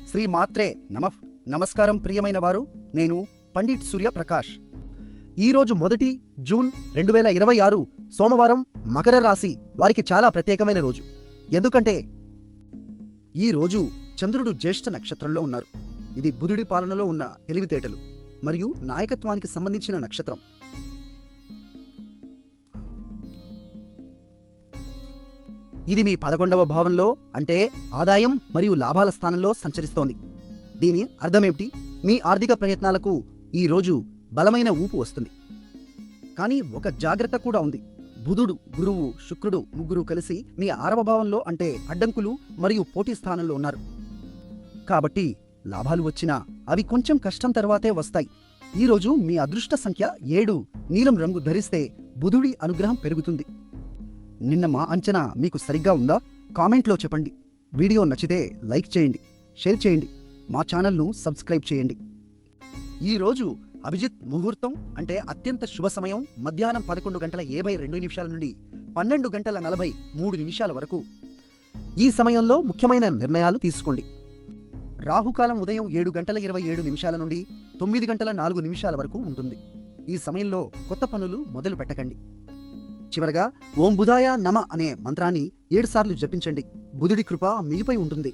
శ్రీ మాత్రే నమః. నమస్కారం ప్రియమైన వారు, నేను పండిట్ సూర్యప్రకాష్. ఈరోజు 1 జూన్ 2026 సోమవారం. మకర రాశి వారికి చాలా ప్రత్యేకమైన రోజు. ఎందుకంటే ఈ రోజు చంద్రుడు జ్యేష్ఠ నక్షత్రంలో ఉన్నారు. ఇది బుధుడి పాలనలో ఉన్న తెలివితేటలు మరియు నాయకత్వానికి సంబంధించిన నక్షత్రం. ఇది మీ 11వ భావంలో, అంటే ఆదాయం మరియు లాభాల స్థానంలో సంచరిస్తోంది. దీని అర్థమేమిటి? మీ ఆర్థిక ప్రయత్నాలకు ఈ రోజు బలమైన ఊపు వస్తుంది. కానీ ఒక జాగ్రత్త కూడా ఉంది. బుధుడు, గురువు, శుక్రుడు ముగ్గురు కలిసి మీ 6వ భావంలో, అంటే అడ్డంకులు మరియు పోటీ స్థానంలో ఉన్నారు. కాబట్టి లాభాలు వచ్చినా అవి కొంచెం కష్టం తర్వాతే వస్తాయి. ఈరోజు మీ అదృష్ట సంఖ్య 7. నీలం రంగు ధరిస్తే బుధుడి అనుగ్రహం పెరుగుతుంది. నిన్న మా అంచనా మీకు సరిగ్గా ఉందా? కామెంట్లో చెప్పండి. వీడియో నచ్చితే లైక్ చేయండి, షేర్ చేయండి, మా ఛానల్ను సబ్స్క్రైబ్ చేయండి. ఈరోజు అభిజిత్ ముహూర్తం, అంటే అత్యంత శుభ సమయం మధ్యాహ్నం 11:72 నుండి 12:43 వరకు. ఈ సమయంలో ముఖ్యమైన నిర్ణయాలు తీసుకోండి. రాహుకాలం ఉదయం 7:27 నుండి 9:04 వరకు ఉంటుంది. ఈ సమయంలో కొత్త పనులు మొదలు పెట్టకండి. చివరగా ఓం బుధాయ నమ అనే మంత్రాన్ని 7 సార్లు జపించండి. బుధుడి కృప మీపై ఉంటుంది.